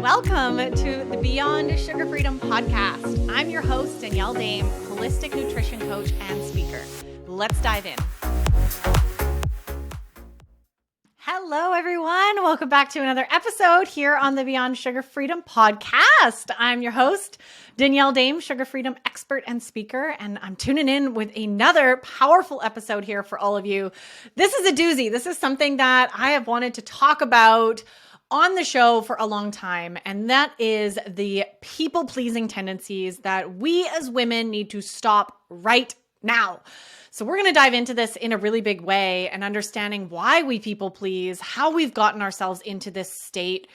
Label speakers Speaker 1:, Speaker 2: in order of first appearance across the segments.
Speaker 1: welcome to the Beyond Sugar Freedom podcast. I'm your host, Danielle Dame, holistic nutrition coach and speaker. Let's dive in. Hello, everyone. Welcome back to another episode here on the Beyond Sugar Freedom podcast. I'm your host, Danielle Dame, sugar freedom expert and speaker, and I'm tuning in with another powerful episode here for all of you. This is a doozy. This is something that I have wanted to talk about on the show for a long time, and that is the people-pleasing tendencies that we as women need to stop right now. So we're going to dive into this in a really big way and understanding why we people please, how we've gotten ourselves into this state,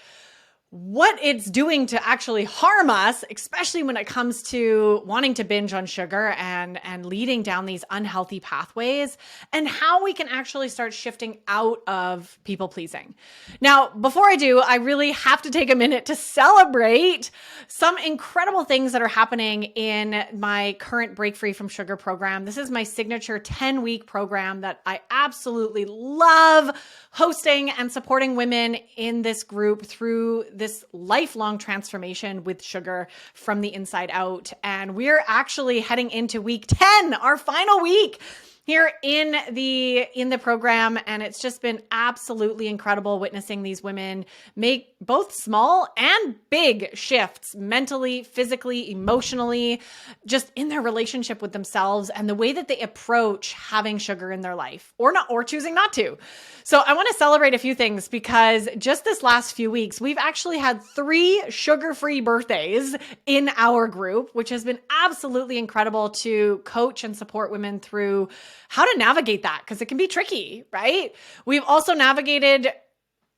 Speaker 1: what it's doing to actually harm us, especially when it comes to wanting to binge on sugar and leading down these unhealthy pathways, and how we can actually start shifting out of people pleasing. Now, before I do, I really have to take a minute to celebrate some incredible things that are happening in my current Break Free from Sugar program. This is my signature 10-week program that I absolutely love hosting and supporting women in this group through this lifelong transformation with sugar from the inside out. And we're actually heading into week 10, our final week here in the program. And it's just been absolutely incredible witnessing these women make both small and big shifts mentally, physically, emotionally, just in their relationship with themselves and the way that they approach having sugar in their life or choosing not to. So I want to celebrate a few things because just this last few weeks, we've actually had 3 sugar-free birthdays in our group, which has been absolutely incredible to coach and support women through how to navigate that because it can be tricky, right? We've also navigated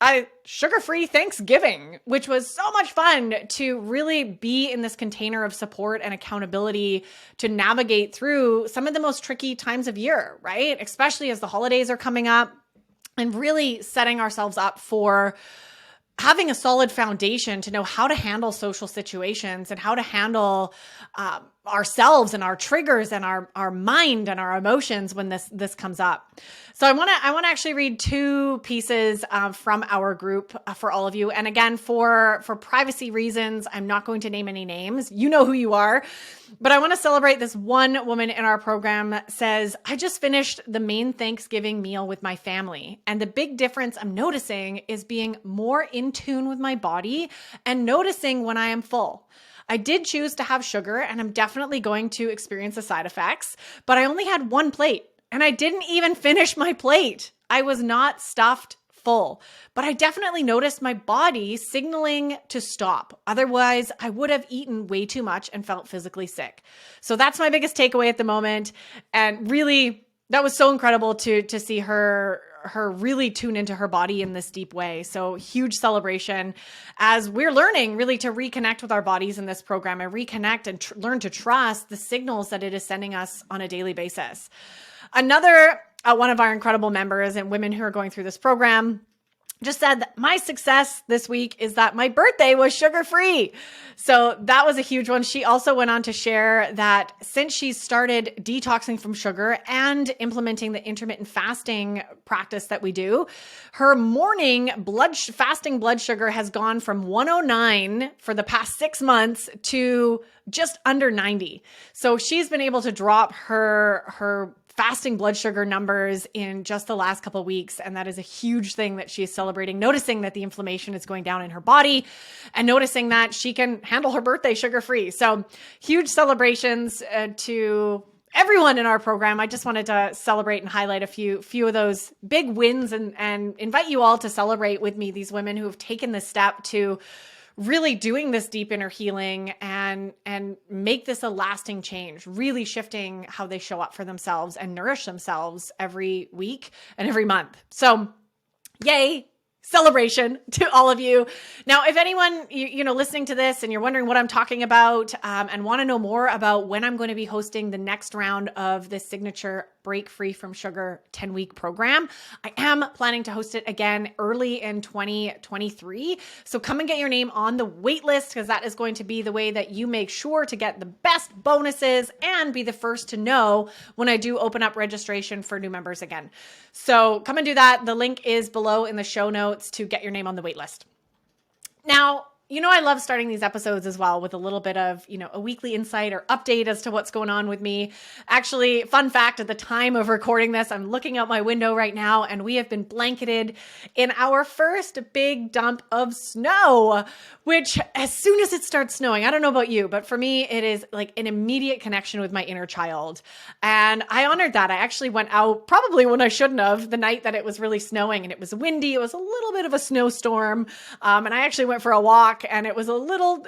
Speaker 1: a sugar-free Thanksgiving, which was so much fun to really be in this container of support and accountability to navigate through some of the most tricky times of year, right? Especially as the holidays are coming up and really setting ourselves up for having a solid foundation to know how to handle social situations and how to handle ourselves and our triggers and our mind and our emotions when this comes up. So I want to actually read 2 pieces from our group for all of you. And again, for privacy reasons, I'm not going to name any names. You know who you are. But I want to celebrate this one woman in our program that says, I just finished the main Thanksgiving meal with my family. And the big difference I'm noticing is being more in tune with my body and noticing when I am full. I did choose to have sugar and I'm definitely going to experience the side effects, but I only had 1 plate and I didn't even finish my plate. I was not stuffed full, but I definitely noticed my body signaling to stop. Otherwise, I would have eaten way too much and felt physically sick. So that's my biggest takeaway at the moment. And really, that was so incredible to see her really tune into her body in this deep way. So huge celebration as we're learning really to reconnect with our bodies in this program and reconnect and learn to trust the signals that it is sending us on a daily basis. Another one of our incredible members and women who are going through this program just said that my success this week is that my birthday was sugar-free. So that was a huge one. She also went on to share that since she started detoxing from sugar and implementing the intermittent fasting practice that we do, her morning fasting blood sugar has gone from 109 for the past 6 months to just under 90. So she's been able to drop her fasting blood sugar numbers in just the last couple of weeks. And that is a huge thing that she's celebrating, noticing that the inflammation is going down in her body and noticing that she can handle her birthday sugar-free. So huge celebrations to everyone in our program. I just wanted to celebrate and highlight a few of those big wins and invite you all to celebrate with me these women who have taken this step to really doing this deep inner healing and make this a lasting change, really shifting how they show up for themselves and nourish themselves every week and every month. So yay, celebration to all of you. Now, if anyone, listening to this and you're wondering what I'm talking about and want to know more about when I'm going to be hosting the next round of this signature Break Free from Sugar 10-week program, I am planning to host it again early in 2023. So come and get your name on the wait list because that is going to be the way that you make sure to get the best bonuses and be the first to know when I do open up registration for new members again. So come and do that. The link is below in the show notes to get your name on the wait list. Now, I love starting these episodes as well with a little bit of, a weekly insight or update as to what's going on with me. Actually, fun fact, at the time of recording this, I'm looking out my window right now and we have been blanketed in our first big dump of snow, which as soon as it starts snowing, I don't know about you, but for me, it is like an immediate connection with my inner child. And I honored that. I actually went out probably when I shouldn't have the night that it was really snowing and it was windy. It was a little bit of a snowstorm. And I actually went for a walk and it was a little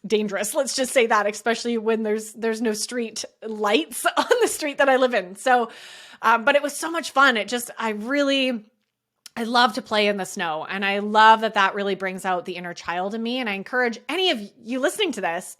Speaker 1: dangerous. Let's just say that, especially when there's no street lights on the street that I live in. So, but it was so much fun. I love to play in the snow, and I love that really brings out the inner child in me. And I encourage any of you listening to this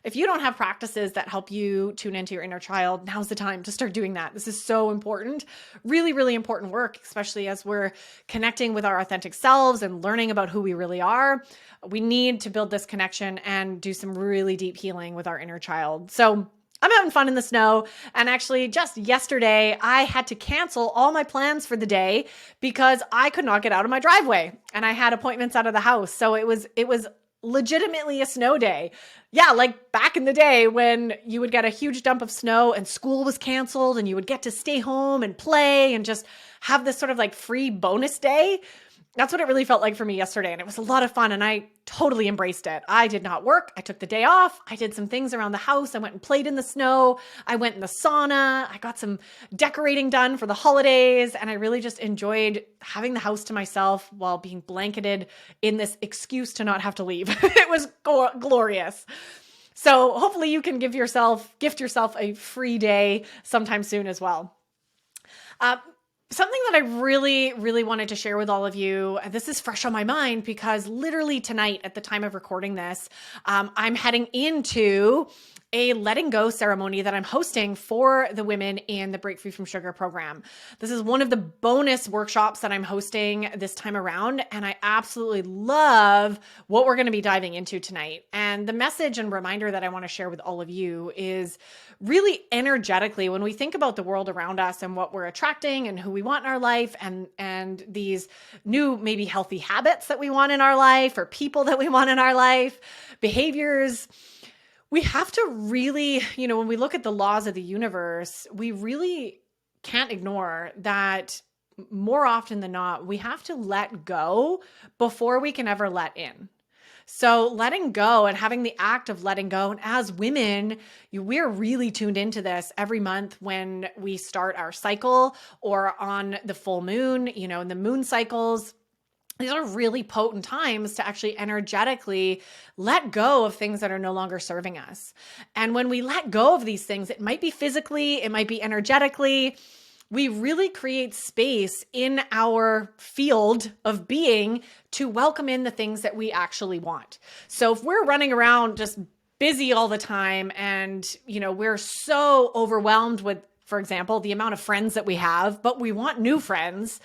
Speaker 1: if you don't have practices that help you tune into your inner child, now's the time to start doing that. This is so important, really, really important work, especially as we're connecting with our authentic selves and learning about who we really are. We need to build this connection and do some really deep healing with our inner child. So I'm having fun in the snow. And actually just yesterday, I had to cancel all my plans for the day because I could not get out of my driveway and I had appointments out of the house. So it was legitimately a snow day. Yeah, like back in the day when you would get a huge dump of snow and school was canceled and you would get to stay home and play and just have this sort of like free bonus day. That's what it really felt like for me yesterday. And it was a lot of fun and I totally embraced it. I did not work. I took the day off. I did some things around the house. I went and played in the snow. I went in the sauna. I got some decorating done for the holidays. And I really just enjoyed having the house to myself while being blanketed in this excuse to not have to leave. It was glorious. So hopefully you can gift yourself a free day sometime soon as well. Something that I really, really wanted to share with all of you, and this is fresh on my mind because literally tonight at the time of recording this, I'm heading into a letting go ceremony that I'm hosting for the women in the Break Free from Sugar program. This is one of the bonus workshops that I'm hosting this time around, and I absolutely love what we're going to be diving into tonight. And the message and reminder that I want to share with all of you is really energetically, when we think about the world around us and what we're attracting and who we want in our life and these new, maybe healthy habits that we want in our life or people that we want in our life, behaviors, we have to really, when we look at the laws of the universe, we really can't ignore that more often than not, we have to let go before we can ever let in. So letting go and having the act of letting go. And as women, we're really tuned into this every month when we start our cycle or on the full moon, in the moon cycles. These are really potent times to actually energetically let go of things that are no longer serving us. And when we let go of these things, it might be physically, it might be energetically, we really create space in our field of being to welcome in the things that we actually want. So if we're running around just busy all the time and, we're so overwhelmed with, for example, the amount of friends that we have, but we want new friends,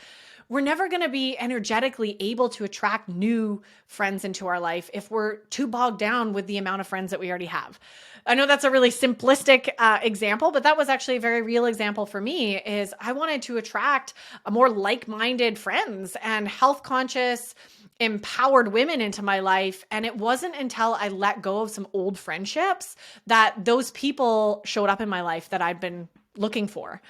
Speaker 1: we're never going to be energetically able to attract new friends into our life if we're too bogged down with the amount of friends that we already have. I know that's a really simplistic example, but that was actually a very real example for me. Is I wanted to attract a more like-minded friends and health-conscious, empowered women into my life. And it wasn't until I let go of some old friendships that those people showed up in my life that I'd been looking for.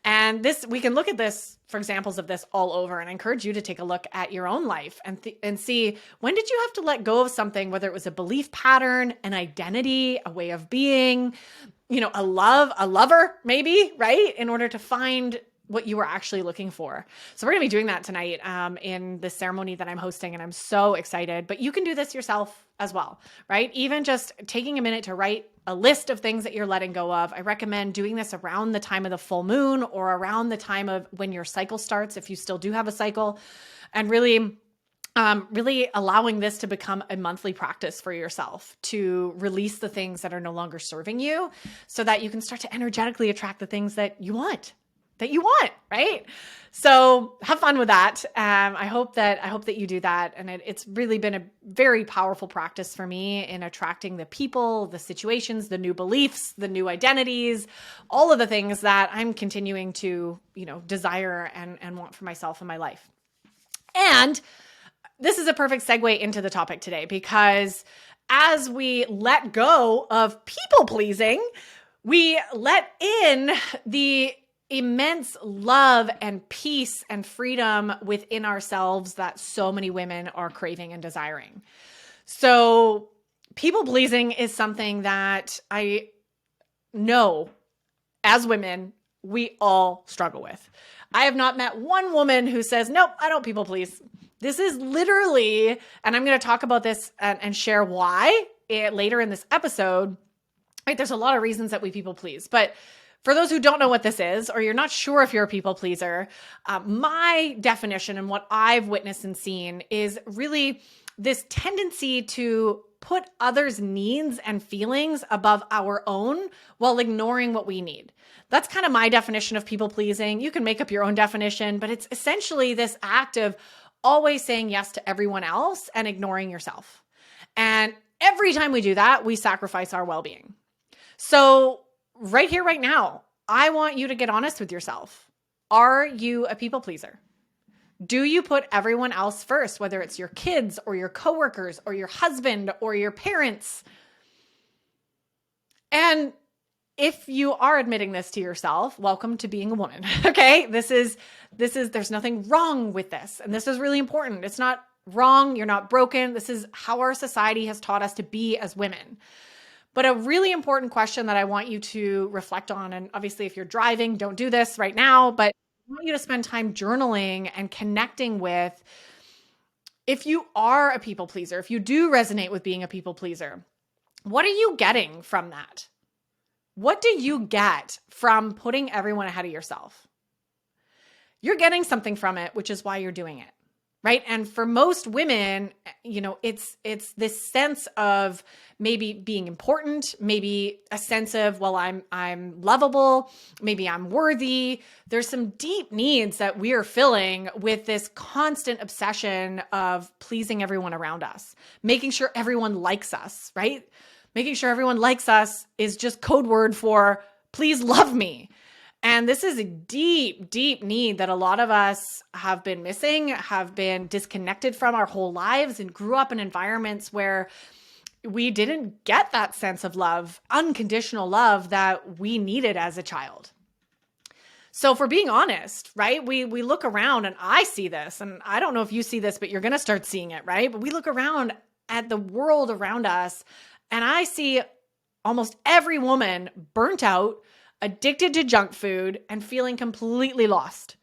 Speaker 1: And we can look at this for examples of this all over, and I encourage you to take a look at your own life and see, when did you have to let go of something, whether it was a belief pattern, an identity, a way of being, a lover maybe, right? In order to find what you were actually looking for. So we're going to be doing that tonight in the ceremony that I'm hosting, and I'm so excited. But you can do this yourself as well, right? Even just taking a minute to write a list of things that you're letting go of. I recommend doing this around the time of the full moon or around the time of when your cycle starts, if you still do have a cycle, and really allowing this to become a monthly practice for yourself to release the things that are no longer serving you so that you can start to energetically attract the things that you want, right? So have fun with that. I hope that you do that. And it's really been a very powerful practice for me in attracting the people, the situations, the new beliefs, the new identities, all of the things that I'm continuing to, desire and want for myself in my life. And this is a perfect segue into the topic today, because as we let go of people pleasing, we let in the immense love and peace and freedom within ourselves that so many women are craving and desiring. So people pleasing is something that I know as women, we all struggle with. I have not met one woman who says, nope, I don't people please. This is literally, and I'm going to talk about this and share why later in this episode. Right? There's a lot of reasons that we people please, but for those who don't know what this is, or you're not sure if you're a people pleaser, my definition and what I've witnessed and seen is really this tendency to put others' needs and feelings above our own while ignoring what we need. That's kind of my definition of people pleasing. You can make up your own definition, but it's essentially this act of always saying yes to everyone else and ignoring yourself. And every time we do that, we sacrifice our well-being. So right here, right now, I want you to get honest with yourself. Are you a people pleaser? Do you put everyone else first, whether it's your kids or your coworkers or your husband or your parents? And if you are admitting this to yourself, welcome to being a woman. Okay? There's nothing wrong with this. And this is really important. It's not wrong. You're not broken. This is how our society has taught us to be as women. But a really important question that I want you to reflect on, and obviously if you're driving, don't do this right now, but I want you to spend time journaling and connecting with, if you are a people pleaser, if you do resonate with being a people pleaser, what are you getting from that? What do you get from putting everyone ahead of yourself? You're getting something from it, which is why you're doing it. Right. And for most women, it's this sense of maybe being important, maybe a sense of, well, I'm lovable, maybe I'm worthy. There's some deep needs that we are filling with this constant obsession of pleasing everyone around us, making sure everyone likes us, right? Making sure everyone likes us is just code word for please love me. And this is a deep, deep need that a lot of us have been missing, have been disconnected from our whole lives, and grew up in environments where we didn't get that sense of love, unconditional love that we needed as a child. So for being honest, right, we look around, and I see this, and I don't know if you see this, but you're going to start seeing it, right? But we look around at the world around us, and I see almost every woman burnt out, addicted to junk food, and feeling completely lost,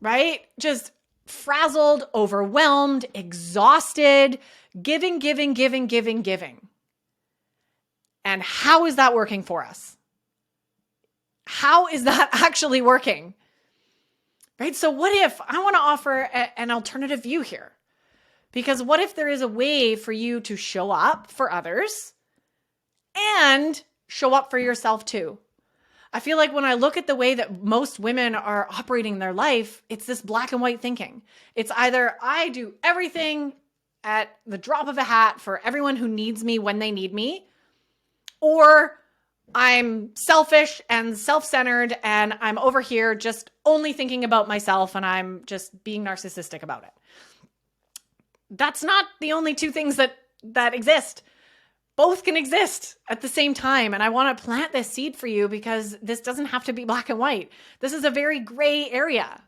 Speaker 1: right? Just frazzled, overwhelmed, exhausted, giving. And how is that working for us? How is that actually working? Right? So what if I want to offer an alternative view here? Because what if there is a way for you to show up for others and show up for yourself too? I feel like when I look at the way that most women are operating their life, it's this black and white thinking. It's either I do everything at the drop of a hat for everyone who needs me when they need me, or I'm selfish and self-centered and I'm over here just only thinking about myself and I'm just being narcissistic about it. That's not the only two things that exist. Both can exist at the same time. And I want to plant this seed for you because this doesn't have to be black and white. This is a very gray area.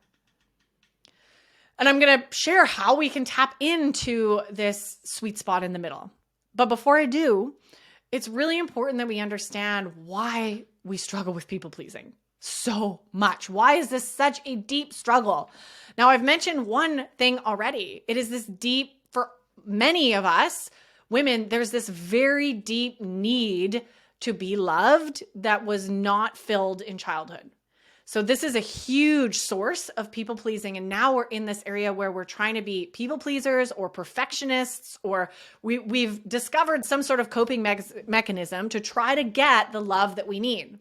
Speaker 1: And I'm going to share how we can tap into this sweet spot in the middle. But before I do, it's really important that we understand why we struggle with people pleasing so much. Why is this such a deep struggle? Now, I've mentioned one thing already. It is this deep, for many of us, women, there's this very deep need to be loved that was not filled in childhood. So this is a huge source of people pleasing. And now we're in this area where we're trying to be people pleasers or perfectionists, or we've discovered some sort of coping mechanism to try to get the love that we need.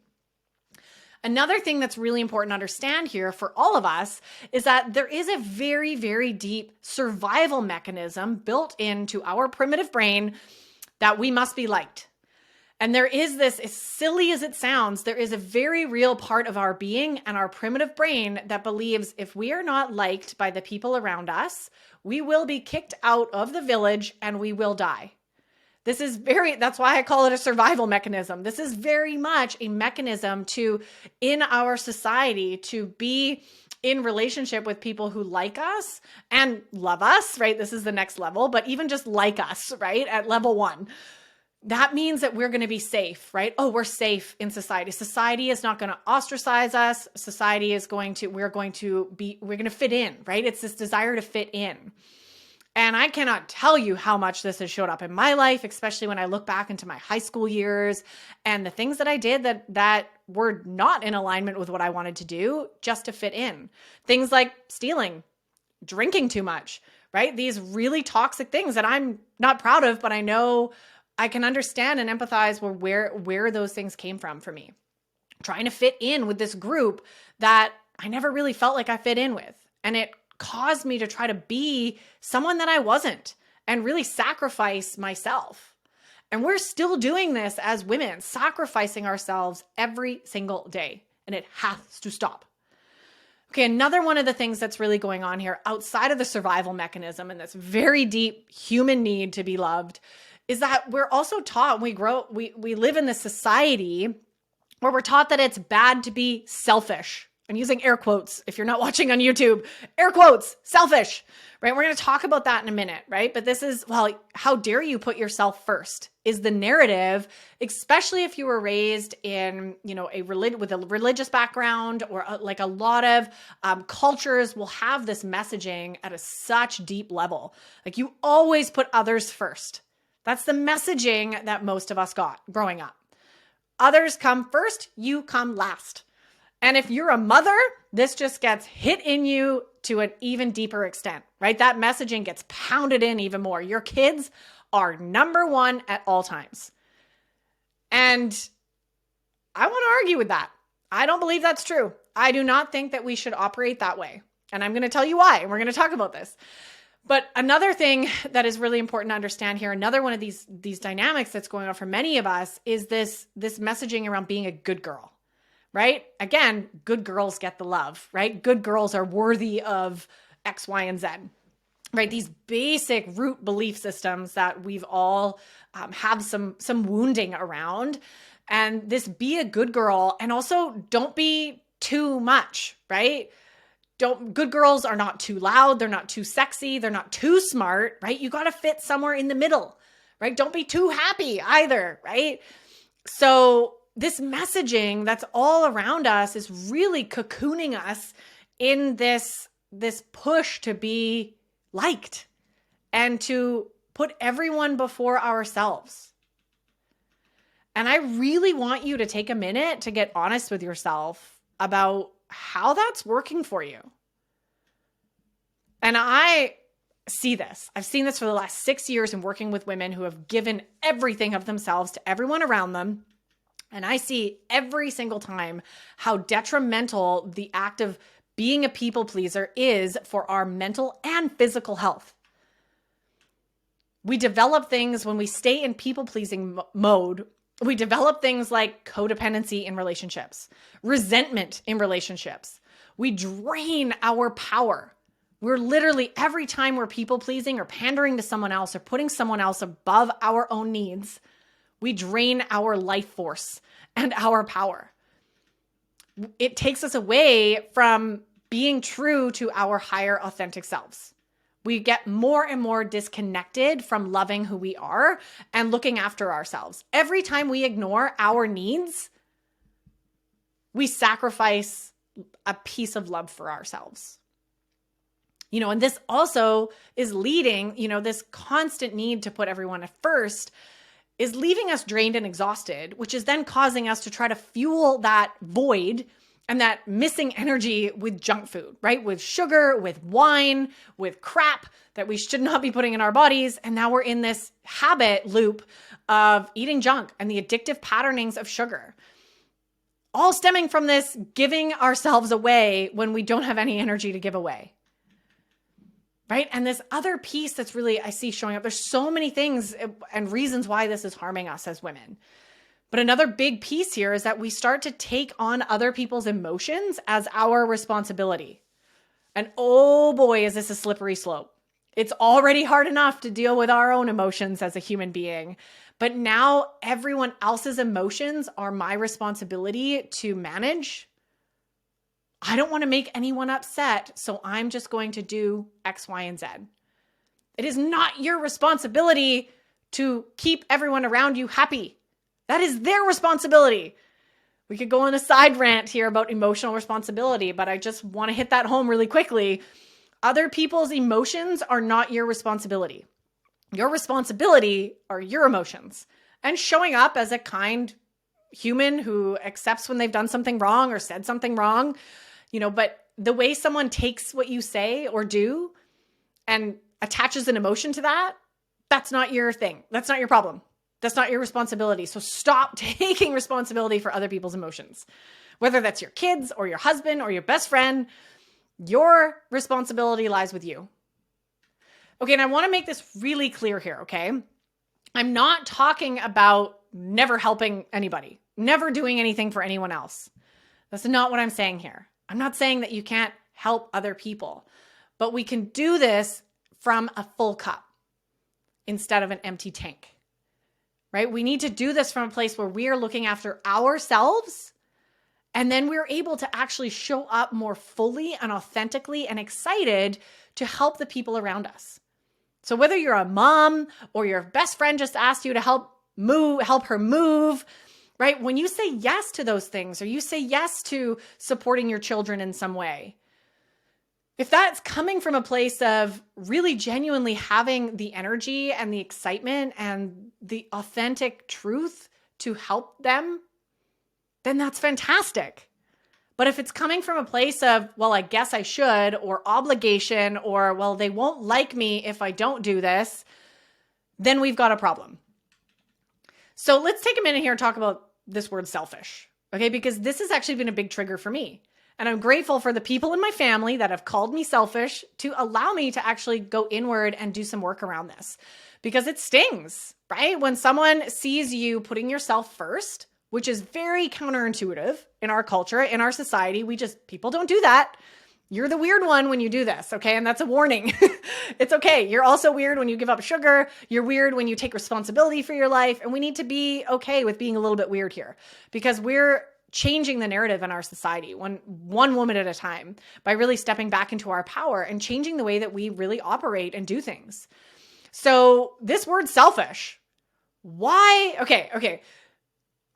Speaker 1: Another thing that's really important to understand here for all of us is that there is a very, very deep survival mechanism built into our primitive brain that we must be liked. And there is this, as silly as it sounds, there is a very real part of our being and our primitive brain that believes if we are not liked by the people around us, we will be kicked out of the village and we will die. That's why I call it a survival mechanism. This is very much a mechanism in our society, to be in relationship with people who like us and love us, right? This is the next level, but even just like us, right? At level 1. That means that we're going to be safe, right? Oh, we're safe in society. Society is not going to ostracize us. We're going to fit in, right? It's this desire to fit in. And I cannot tell you how much this has showed up in my life, especially when I look back into my high school years and the things that I did that were not in alignment with what I wanted to do just to fit in. Things like stealing, drinking too much, right? These really toxic things that I'm not proud of, but I know I can understand and empathize where those things came from for me. Trying to fit in with this group that I never really felt like I fit in with. And it caused me to try to be someone that I wasn't and really sacrifice myself. And we're still doing this as women, sacrificing ourselves every single day. And it has to stop. Okay, another one of the things that's really going on here outside of the survival mechanism and this very deep human need to be loved is that we're also taught, we live in this society where we're taught that it's bad to be selfish. I'm using air quotes. If you're not watching on YouTube, air quotes, selfish, right? We're going to talk about that in a minute, right? But this is, how dare you put yourself first is the narrative, especially if you were raised in, with a religious background, or like a lot of cultures will have this messaging at such deep level. Like, you always put others first. That's the messaging that most of us got growing up. Others come first, you come last. And if you're a mother, this just gets hit in you to an even deeper extent, right? That messaging gets pounded in even more. Your kids are number one at all times. And I want to argue with that. I don't believe that's true. I do not think that we should operate that way. And I'm going to tell you why, and we're going to talk about this. But another thing that is really important to understand here, another one of these dynamics that's going on for many of us is this messaging around being a good girl. Right? Again, good girls get the love, right? Good girls are worthy of X, Y, and Z, right? These basic root belief systems that we've all have some wounding around. And this be a good girl, and also don't be too much, right? Good girls are not too loud. They're not too sexy. They're not too smart, right? You got to fit somewhere in the middle, right? Don't be too happy either, right? So this messaging that's all around us is really cocooning us in this push to be liked and to put everyone before ourselves. And I really want you to take a minute to get honest with yourself about how that's working for you. And I see this. I've seen this for the last 6 years in working with women who have given everything of themselves to everyone around them. And I see every single time how detrimental the act of being a people pleaser is for our mental and physical health. We develop things when we stay in people pleasing mode. We develop things like codependency in relationships, resentment in relationships. We drain our power. We're literally, every time we're people pleasing or pandering to someone else or putting someone else above our own needs, we drain our life force and our power. It takes us away from being true to our higher authentic selves. We get more and more disconnected from loving who we are and looking after ourselves. Every time we ignore our needs, we sacrifice a piece of love for ourselves. And this also is leading, this constant need to put everyone at first is leaving us drained and exhausted, which is then causing us to try to fuel that void and that missing energy with junk food, right? With sugar, with wine, with crap that we should not be putting in our bodies. And now we're in this habit loop of eating junk and the addictive patternings of sugar, all stemming from this giving ourselves away when we don't have any energy to give away. Right? And this other piece that's really, I see showing up, there's so many things and reasons why this is harming us as women. But another big piece here is that we start to take on other people's emotions as our responsibility. And oh boy, is this a slippery slope. It's already hard enough to deal with our own emotions as a human being. But now everyone else's emotions are my responsibility to manage. I don't want to make anyone upset, so I'm just going to do X, Y, and Z. It is not your responsibility to keep everyone around you happy. That is their responsibility. We could go on a side rant here about emotional responsibility, but I just want to hit that home really quickly. Other people's emotions are not your responsibility. Your responsibility are your emotions and showing up as a kind human who accepts when they've done something wrong or said something wrong, but the way someone takes what you say or do and attaches an emotion to that, that's not your thing. That's not your problem. That's not your responsibility. So stop taking responsibility for other people's emotions. Whether that's your kids or your husband or your best friend, your responsibility lies with you. Okay, and I want to make this really clear here, okay? I'm not talking about never helping anybody, never doing anything for anyone else. That's not what I'm saying here. I'm not saying that you can't help other people, but we can do this from a full cup instead of an empty tank. Right? We need to do this from a place where we are looking after ourselves, and then we're able to actually show up more fully and authentically and excited to help the people around us. So whether you're a mom or your best friend just asked you to help her move, right? When you say yes to those things, or you say yes to supporting your children in some way, if that's coming from a place of really genuinely having the energy and the excitement and the authentic truth to help them, then that's fantastic. But if it's coming from a place of, well, I guess I should, or obligation, or, well, they won't like me if I don't do this, then we've got a problem. So let's take a minute here and talk about this word selfish, okay? Because this has actually been a big trigger for me. And I'm grateful for the people in my family that have called me selfish to allow me to actually go inward and do some work around this, because it stings, right? When someone sees you putting yourself first, which is very counterintuitive in our culture, in our society, people don't do that. You're the weird one when you do this, okay? And that's a warning. It's okay. You're also weird when you give up sugar. You're weird when you take responsibility for your life. And we need to be okay with being a little bit weird here, because we're changing the narrative in our society one woman at a time by really stepping back into our power and changing the way that we really operate and do things. So this word selfish, why? Okay.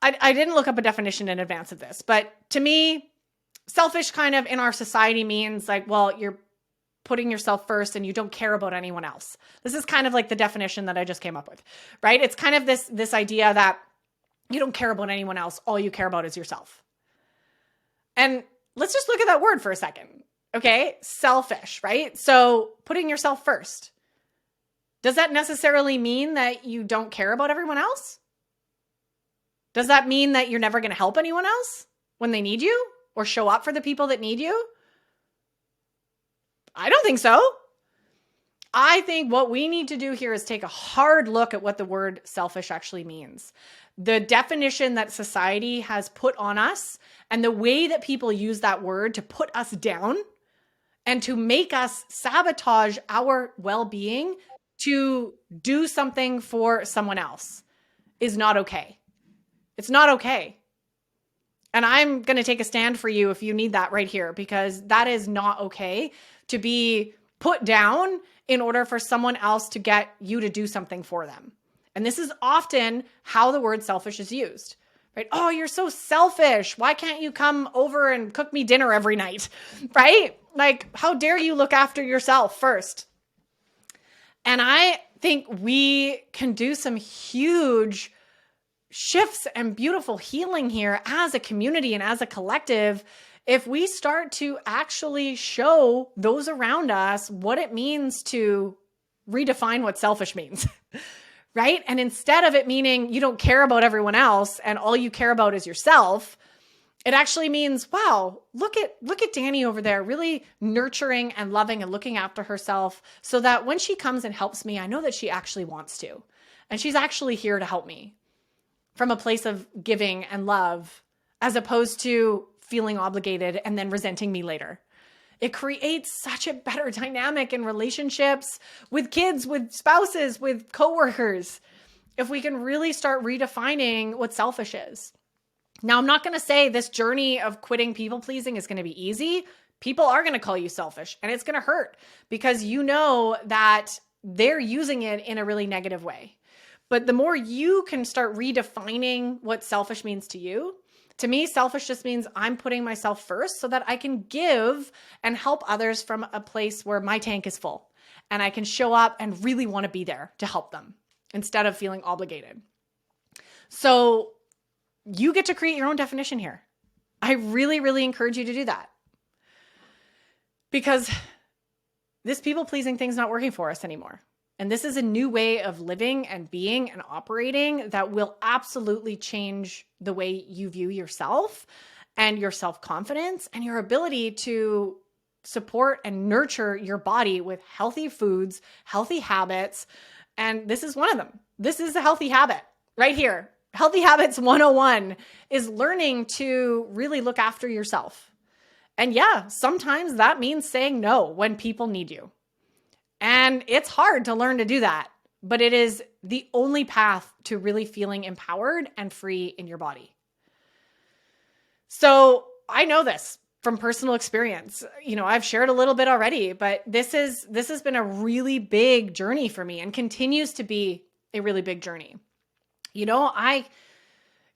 Speaker 1: I didn't look up a definition in advance of this, but to me, selfish kind of in our society means like, well, you're putting yourself first and you don't care about anyone else. This is kind of like the definition that I just came up with, right? It's kind of this idea that you don't care about anyone else. All you care about is yourself. And let's just look at that word for a second. Okay. Selfish, right? So putting yourself first. Does that necessarily mean that you don't care about everyone else? Does that mean that you're never going to help anyone else when they need you or show up for the people that need you? I don't think so. I think what we need to do here is take a hard look at what the word selfish actually means. The definition that society has put on us and the way that people use that word to put us down and to make us sabotage our well-being to do something for someone else is not okay. It's not okay. And I'm going to take a stand for you if you need that right here, because that is not okay to be put down in order for someone else to get you to do something for them. And this is often how the word selfish is used, right? Oh, you're so selfish. Why can't you come over and cook me dinner every night, right? Like, how dare you look after yourself first? And I think we can do some huge shifts and beautiful healing here as a community and as a collective if we start to actually show those around us what it means to redefine what selfish means, right? And instead of it meaning you don't care about everyone else and all you care about is yourself, it actually means, wow, look at Danny over there, really nurturing and loving and looking after herself so that when she comes and helps me, I know that she actually wants to, and she's actually here to help me. from a place of giving and love, as opposed to feeling obligated and then resenting me later. It creates such a better dynamic in relationships with kids, with spouses, with coworkers, if we can really start redefining what selfish is. Now, I'm not going to say this journey of quitting people pleasing is going to be easy. People are going to call you selfish, and it's going to hurt because you know that they're using it in a really negative way. But the more you can start redefining what selfish means to me, selfish just means I'm putting myself first so that I can give and help others from a place where my tank is full and I can show up and really want to be there to help them instead of feeling obligated. So you get to create your own definition here. I really, really encourage you to do that because this people-pleasing thing's not working for us anymore. And this is a new way of living and being and operating that will absolutely change the way you view yourself and your self-confidence and your ability to support and nurture your body with healthy foods, healthy habits. And this is one of them. This is a healthy habit right here. Healthy Habits 101 is learning to really look after yourself. And yeah, sometimes that means saying no when people need you. And it's hard to learn to do that, but it is the only path to really feeling empowered and free in your body. So I know this from personal experience. I've shared a little bit already, but this has been a really big journey for me and continues to be a really big journey. I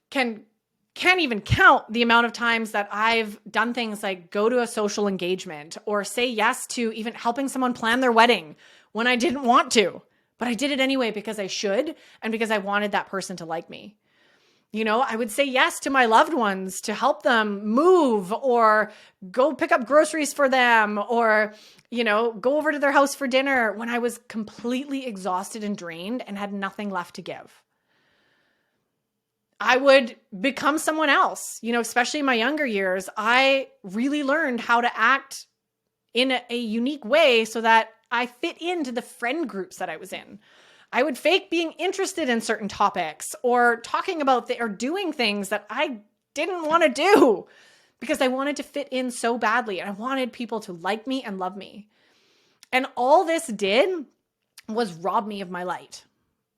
Speaker 1: can't even count the amount of times that I've done things like go to a social engagement or say yes to even helping someone plan their wedding when I didn't want to, but I did it anyway because I should and because I wanted that person to like me. I would say yes to my loved ones to help them move or go pick up groceries for them or, go over to their house for dinner when I was completely exhausted and drained and had nothing left to give. I would become someone else, especially in my younger years. I really learned how to act in a unique way so that I fit into the friend groups that I was in. I would fake being interested in certain topics or talking about or doing things that I didn't want to do because I wanted to fit in so badly and I wanted people to like me and love me. And all this did was rob me of my light.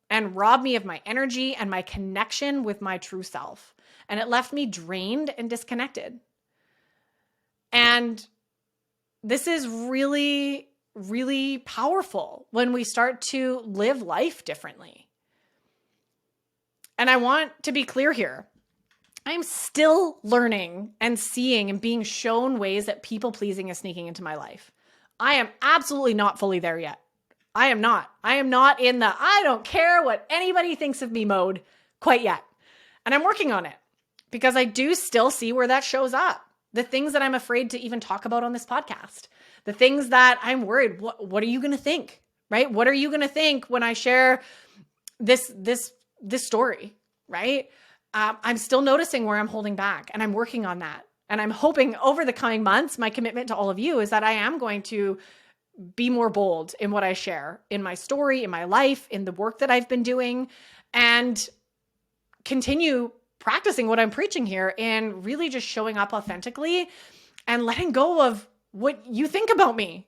Speaker 1: And robbed me of my energy and my connection with my true self. And it left me drained and disconnected. And this is really, really powerful when we start to live life differently. And I want to be clear here. I'm still learning and seeing and being shown ways that people pleasing is sneaking into my life. I am absolutely not fully there yet. I am not in the I don't care what anybody thinks of me mode quite yet. And I'm working on it because I do still see where that shows up. The things that I'm afraid to even talk about on this podcast, the things that I'm worried, what are you going to think, right? What are you going to think when I share this story, right? I'm still noticing where I'm holding back and I'm working on that. And I'm hoping over the coming months, my commitment to all of you is that I am going to be more bold in what I share in my story, in my life, in the work that I've been doing, and continue practicing what I'm preaching here and really just showing up authentically and letting go of what you think about me,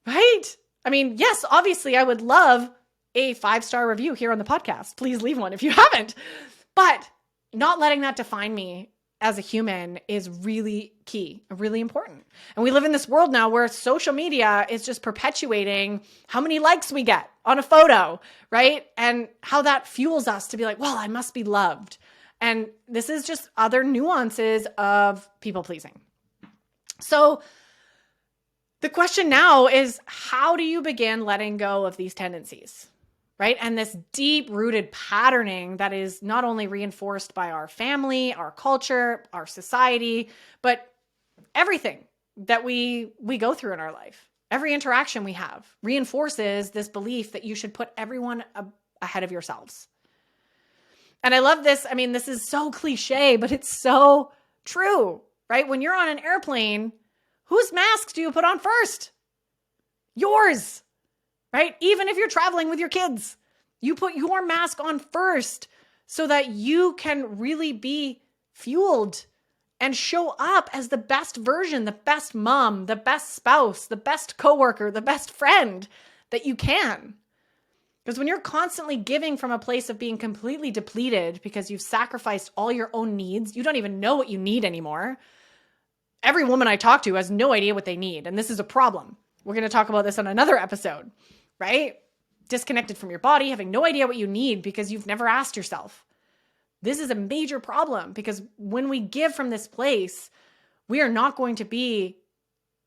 Speaker 1: right? I mean, yes, obviously I would love a 5-star review here on the podcast. Please leave one if you haven't, but not letting that define me as a human is really key, really important. And we live in this world now where social media is just perpetuating how many likes we get on a photo, right? And how that fuels us to be like, well, I must be loved. And this is just other nuances of people pleasing. So the question now is, how do you begin letting go of these tendencies? Right? And this deep-rooted patterning that is not only reinforced by our family, our culture, our society, but everything that we go through in our life. Every interaction we have reinforces this belief that you should put everyone ahead of yourselves. And I love this. I mean, this is so cliche, but it's so true, right? When you're on an airplane, whose mask do you put on first? Yours. Right? Even if you're traveling with your kids, you put your mask on first so that you can really be fueled and show up as the best version, the best mom, the best spouse, the best coworker, the best friend that you can. Because when you're constantly giving from a place of being completely depleted because you've sacrificed all your own needs, you don't even know what you need anymore. Every woman I talk to has no idea what they need. And this is a problem. We're going to talk about this on another episode, right? Disconnected from your body, having no idea what you need because you've never asked yourself. This is a major problem because when we give from this place, we are not going to be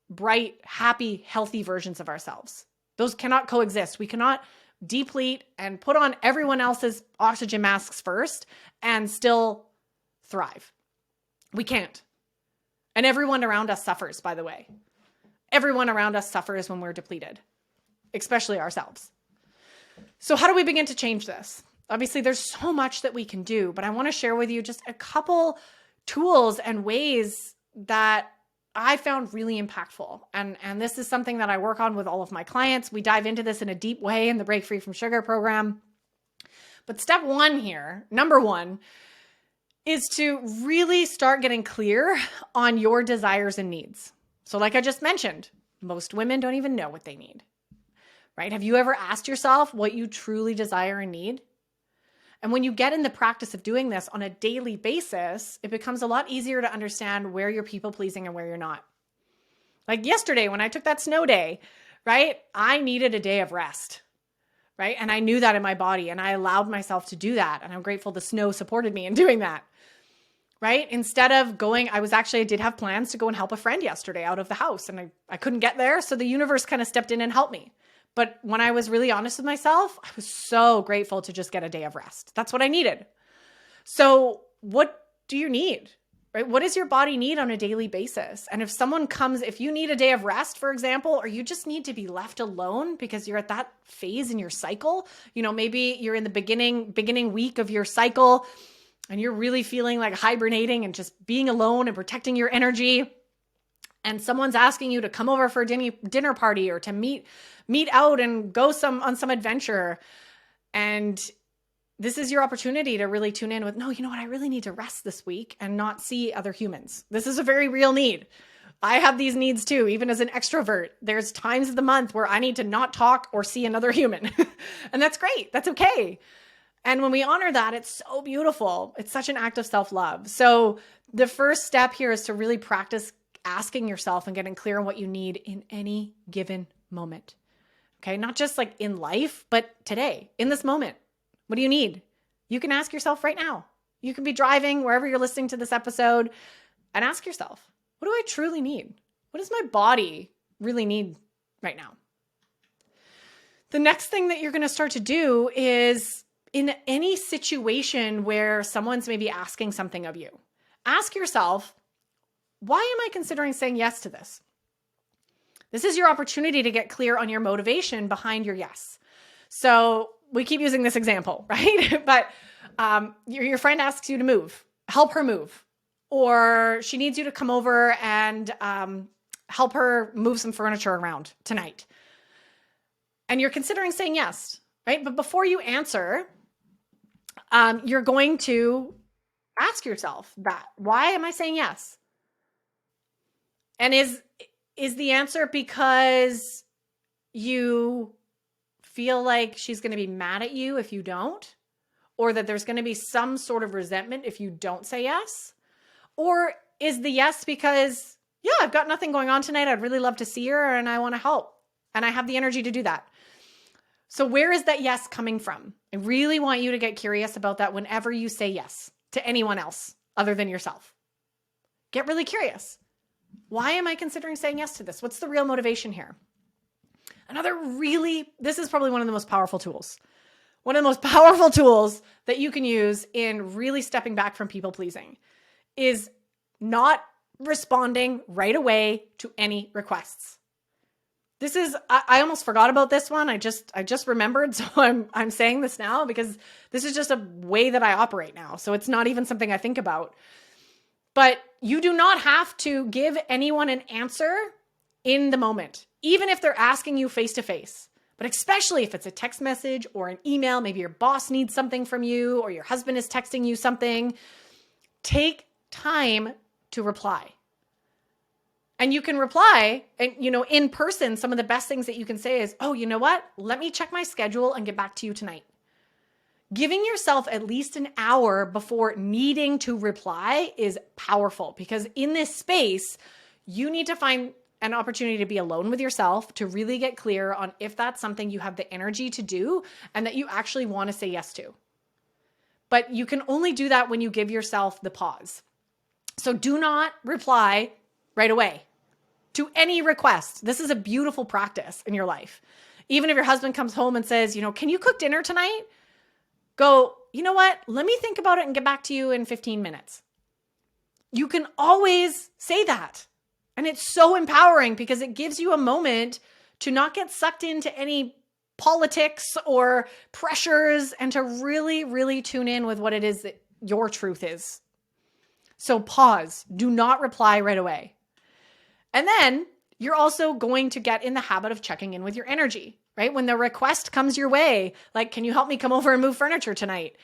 Speaker 1: bright, happy, healthy versions of ourselves. Those cannot coexist. We cannot deplete and put on everyone else's oxygen masks first and still thrive. We can't. And everyone around us suffers, by the way. Everyone around us suffers when we're depleted, especially ourselves. So how do we begin to change this? Obviously, there's so much that we can do, but I want to share with you just a couple tools and ways that I found really impactful. And this is something that I work on with all of my clients. We dive into this in a deep way in the Break Free from Sugar program. But step one here, number one, is to really start getting clear on your desires and needs. So like I just mentioned, most women don't even know what they need, right? Have you ever asked yourself what you truly desire and need? And when you get in the practice of doing this on a daily basis, it becomes a lot easier to understand where you're people pleasing and where you're not. Like yesterday when I took that snow day, right? I needed a day of rest, right? And I knew that in my body and I allowed myself to do that. And I'm grateful the snow supported me in doing that, right? Instead of going, I did have plans to go and help a friend yesterday out of the house and I couldn't get there. So the universe kind of stepped in and helped me. But when I was really honest with myself, I was so grateful to just get a day of rest. That's what I needed. So what do you need, right? What does your body need on a daily basis? And if you need a day of rest, for example, or you just need to be left alone because you're at that phase in your cycle, maybe you're in the beginning week of your cycle and you're really feeling like hibernating and just being alone and protecting your energy. And someone's asking you to come over for a dinner party or to meet out and go on some adventure. And this is your opportunity to really tune in with, no, you know what? I really need to rest this week and not see other humans. This is a very real need. I have these needs too, even as an extrovert. There's times of the month where I need to not talk or see another human. And that's great. That's okay. And when we honor that, it's so beautiful. It's such an act of self-love. So the first step here is to really practice asking yourself and getting clear on what you need in any given moment. Okay. Not just like in life, but today, in this moment. What do you need? You can ask yourself right now. You can be driving wherever you're listening to this episode and ask yourself, what do I truly need? What does my body really need right now? The next thing that you're going to start to do is in any situation where someone's maybe asking something of you, ask yourself, why am I considering saying yes to this? This is your opportunity to get clear on your motivation behind your yes. So we keep using this example, right? But your friend asks you to move, help her move, or she needs you to come over and help her move some furniture around tonight. And you're considering saying yes, right? But before you answer, you're going to ask yourself that, why am I saying yes? And is the answer because you feel like she's going to be mad at you if you don't? Or that there's going to be some sort of resentment if you don't say yes? Or is the yes because, yeah, I've got nothing going on tonight. I'd really love to see her and I want to help. And I have the energy to do that. So where is that yes coming from? I really want you to get curious about that whenever you say yes to anyone else other than yourself. Get really curious. Why am I considering saying yes to this? What's the real motivation here? This is probably one of the most powerful tools. One of the most powerful tools that you can use in really stepping back from people pleasing is not responding right away to any requests. I almost forgot about this one. I just remembered. So I'm saying this now because this is just a way that I operate now. So it's not even something I think about. But you do not have to give anyone an answer in the moment, even if they're asking you face to face. But especially if it's a text message or an email, maybe your boss needs something from you or your husband is texting you something, take time to reply. And you can reply and, in person, some of the best things that you can say is, oh, you know what? Let me check my schedule and get back to you tonight. Giving yourself at least an hour before needing to reply is powerful, because in this space, you need to find an opportunity to be alone with yourself, to really get clear on if that's something you have the energy to do and that you actually want to say yes to. But you can only do that when you give yourself the pause. So do not reply right away to any request. This is a beautiful practice in your life. Even if your husband comes home and says, can you cook dinner tonight? Go, you know what? Let me think about it and get back to you in 15 minutes. You can always say that. And it's so empowering because it gives you a moment to not get sucked into any politics or pressures and to really, really tune in with what it is that your truth is. So pause. Do not reply right away. And then you're also going to get in the habit of checking in with your energy, right? When the request comes your way, like, can you help me come over and move furniture tonight?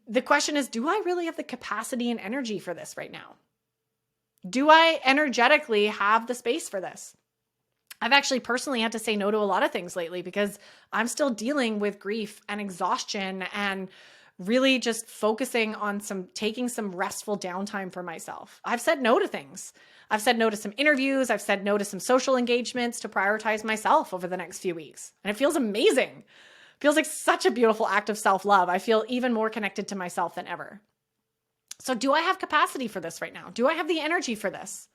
Speaker 1: The question is, do I really have the capacity and energy for this right now? Do I energetically have the space for this? I've actually personally had to say no to a lot of things lately because I'm still dealing with grief and exhaustion and really just focusing on taking some restful downtime for myself. I've said no to things. I've said no to some interviews. I've said no to some social engagements to prioritize myself over the next few weeks. And it feels amazing. It feels like such a beautiful act of self-love. I feel even more connected to myself than ever. So do I have capacity for this right now? Do I have the energy for this?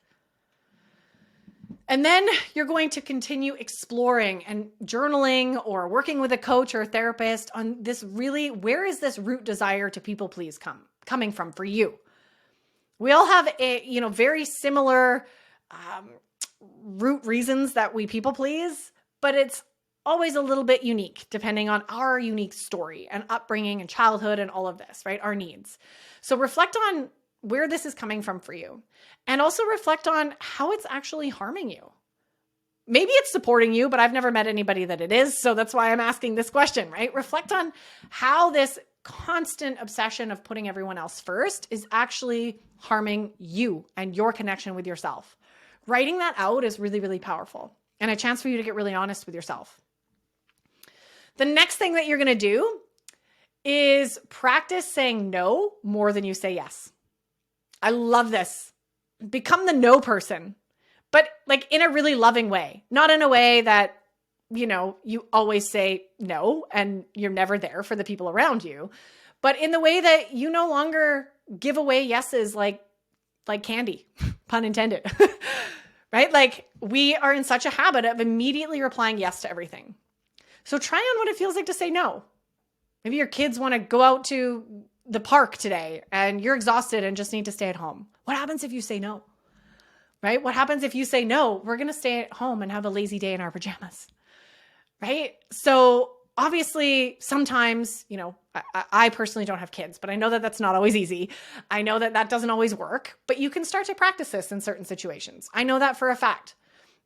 Speaker 1: And then you're going to continue exploring and journaling or working with a coach or a therapist on this really, where is this root desire to people please coming from for you? We all have very similar root reasons that we people please, but it's always a little bit unique depending on our unique story and upbringing and childhood and all of this, right? Our needs. So reflect on where this is coming from for you, and also reflect on how it's actually harming you. Maybe it's supporting you, but I've never met anybody that it is. So that's why I'm asking this question, right? Reflect on how this constant obsession of putting everyone else first is actually harming you and your connection with yourself. Writing that out is really, really powerful and a chance for you to get really honest with yourself. The next thing that you're going to do is practice saying no more than you say yes. I love this. Become the no person, but like in a really loving way, not in a way that, you always say no and you're never there for the people around you, but in the way that you no longer give away yeses like candy, pun intended, right? Like we are in such a habit of immediately replying yes to everything. So try on what it feels like to say no. Maybe your kids want to go out to the park today and you're exhausted and just need to stay at home. What happens if you say no? Right? What happens if you say no? We're going to stay at home and have a lazy day in our pajamas. Right? So obviously sometimes, I personally don't have kids, but I know that that's not always easy. I know that that doesn't always work, but you can start to practice this in certain situations. I know that for a fact,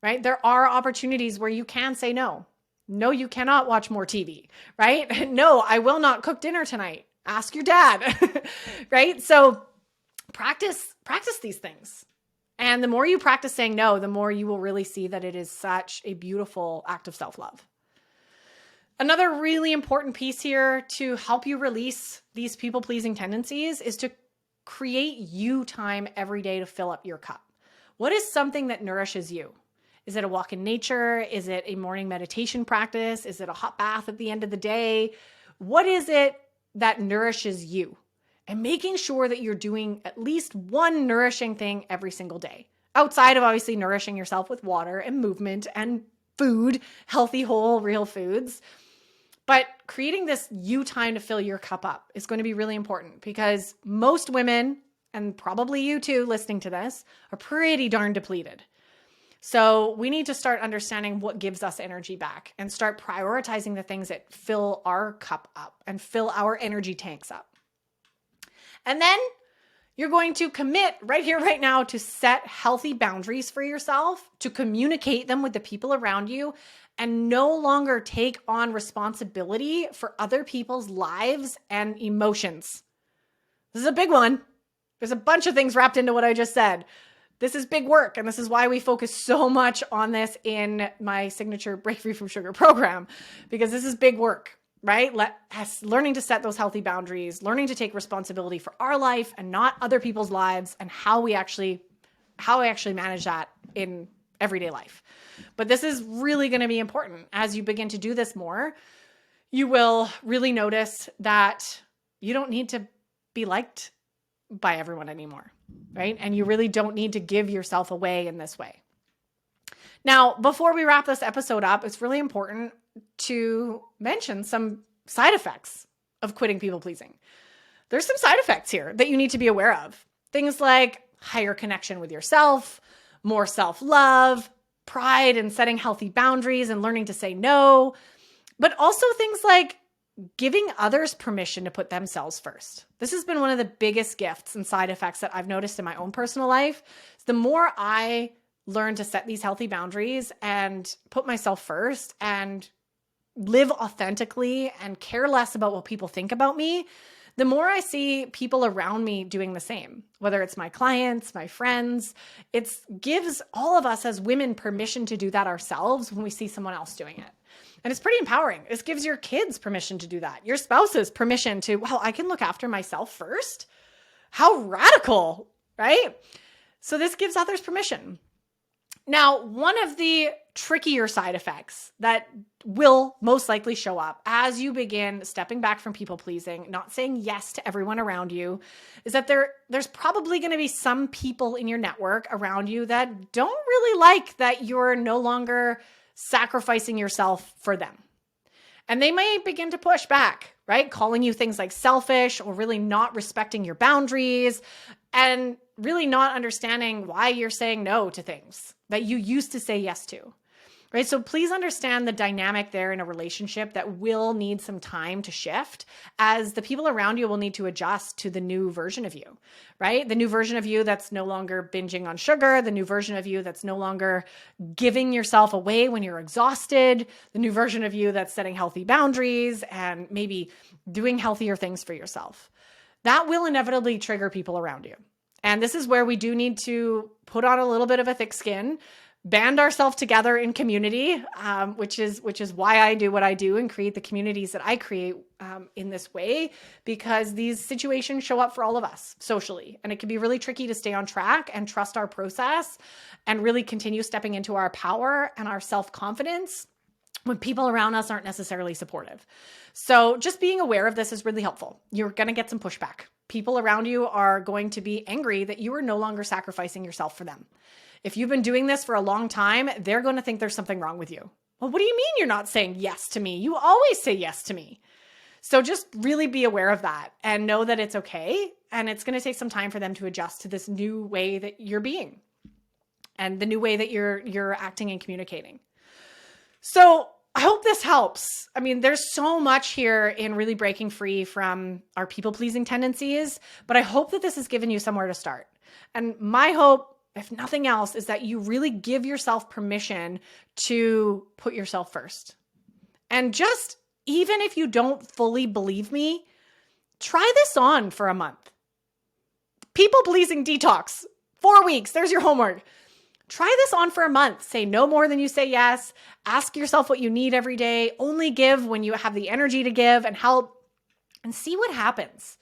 Speaker 1: right? There are opportunities where you can say no. No, you cannot watch more TV, right? No, I will not cook dinner tonight. Ask your dad, right? So practice these things. And the more you practice saying no, the more you will really see that it is such a beautiful act of self-love. Another really important piece here to help you release these people-pleasing tendencies is to create you time every day to fill up your cup. What is something that nourishes you? Is it a walk in nature? Is it a morning meditation practice? Is it a hot bath at the end of the day? What is it that nourishes you? And making sure that you're doing at least one nourishing thing every single day, outside of obviously nourishing yourself with water and movement and food, healthy, whole, real foods. But creating this you time to fill your cup up is going to be really important because most women, and probably you too listening to this, are pretty darn depleted. So we need to start understanding what gives us energy back and start prioritizing the things that fill our cup up and fill our energy tanks up. And then you're going to commit right here, right now to set healthy boundaries for yourself, to communicate them with the people around you, and no longer take on responsibility for other people's lives and emotions. This is a big one. There's a bunch of things wrapped into what I just said. This is big work, and this is why we focus so much on this in my signature Break Free from Sugar program, because this is big work, right? Learning to set those healthy boundaries, learning to take responsibility for our life and not other people's lives, and how I actually manage that in everyday life. But this is really going to be important. As you begin to do this more, you will really notice that you don't need to be liked by everyone anymore, right? And you really don't need to give yourself away in this way. Now, before we wrap this episode up, it's really important to mention some side effects of quitting people pleasing. There's some side effects here that you need to be aware of. Things like higher connection with yourself, more self-love, pride in setting healthy boundaries and learning to say no, but also things like giving others permission to put themselves first. This has been one of the biggest gifts and side effects that I've noticed in my own personal life. The more I learn to set these healthy boundaries and put myself first and live authentically and care less about what people think about me, the more I see people around me doing the same, whether it's my clients, my friends. It gives all of us as women permission to do that ourselves when we see someone else doing it. And it's pretty empowering. This gives your kids permission to do that. Your spouses permission to, well, I can look after myself first. How radical, right? So this gives others permission. Now, one of the trickier side effects that will most likely show up as you begin stepping back from people pleasing, not saying yes to everyone around you, is that there's probably going to be some people in your network around you that don't really like that you're no longer sacrificing yourself for them. And they may begin to push back, right? Calling you things like selfish or really not respecting your boundaries and really not understanding why you're saying no to things that you used to say yes to, right? So please understand the dynamic there in a relationship that will need some time to shift, as the people around you will need to adjust to the new version of you, right? The new version of you that's no longer binging on sugar, the new version of you that's no longer giving yourself away when you're exhausted, the new version of you that's setting healthy boundaries and maybe doing healthier things for yourself. That will inevitably trigger people around you. And this is where we do need to put on a little bit of a thick skin, band ourselves together in community, which is why I do what I do and create the communities that I create in this way, because these situations show up for all of us socially. And it can be really tricky to stay on track and trust our process and really continue stepping into our power and our self-confidence when people around us aren't necessarily supportive. So just being aware of this is really helpful. You're going to get some pushback. People around you are going to be angry that you are no longer sacrificing yourself for them. If you've been doing this for a long time, they're going to think there's something wrong with you. Well, what do you mean you're not saying yes to me? You always say yes to me. So just really be aware of that and know that it's okay. And it's going to take some time for them to adjust to this new way that you're being and the new way that you're acting and communicating. So I hope this helps. I mean, there's so much here in really breaking free from our people-pleasing tendencies, but I hope that this has given you somewhere to start. And my hope, if nothing else, is that you really give yourself permission to put yourself first. And just, even if you don't fully believe me, try this on for a month. People-pleasing detox, 4 weeks, there's your homework. Try this on for a month. Say no more than you say yes. Ask yourself what you need every day. Only give when you have the energy to give and help, and see what happens.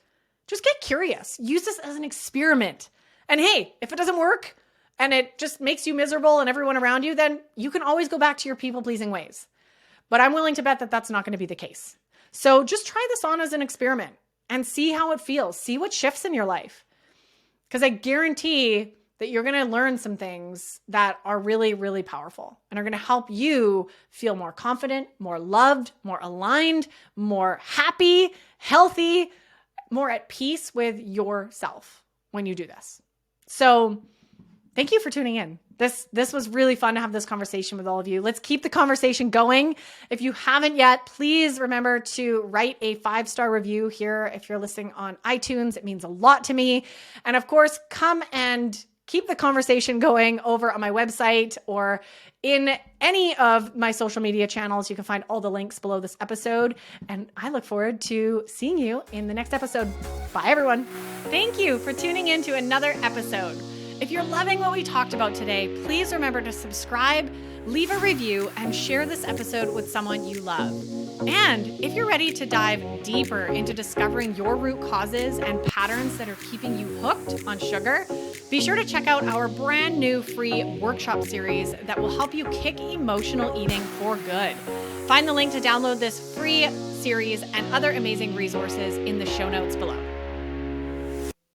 Speaker 1: Just get curious. Use this as an experiment. And hey, if it doesn't work and it just makes you miserable and everyone around you, then you can always go back to your people-pleasing ways. But I'm willing to bet that that's not going to be the case. So just try this on as an experiment and see how it feels. See what shifts in your life. Because I guarantee that you're going to learn some things that are really, really powerful and are going to help you feel more confident, more loved, more aligned, more happy, healthy, more at peace with yourself when you do this. So thank you for tuning in. This was really fun to have this conversation with all of you. Let's keep the conversation going. If you haven't yet, please remember to write a 5-star review here. If you're listening on iTunes, it means a lot to me. And of course, come and keep the conversation going over on my website or in any of my social media channels. You can find all the links below this episode. And I look forward to seeing you in the next episode. Bye, everyone. Thank you for tuning in to another episode. If you're loving what we talked about today, please remember to subscribe, leave a review, and share this episode with someone you love. And if you're ready to dive deeper into discovering your root causes and patterns that are keeping you hooked on sugar, be sure to check out our brand new free workshop series that will help you kick emotional eating for good. Find the link to download this free series and other amazing resources in the show notes below.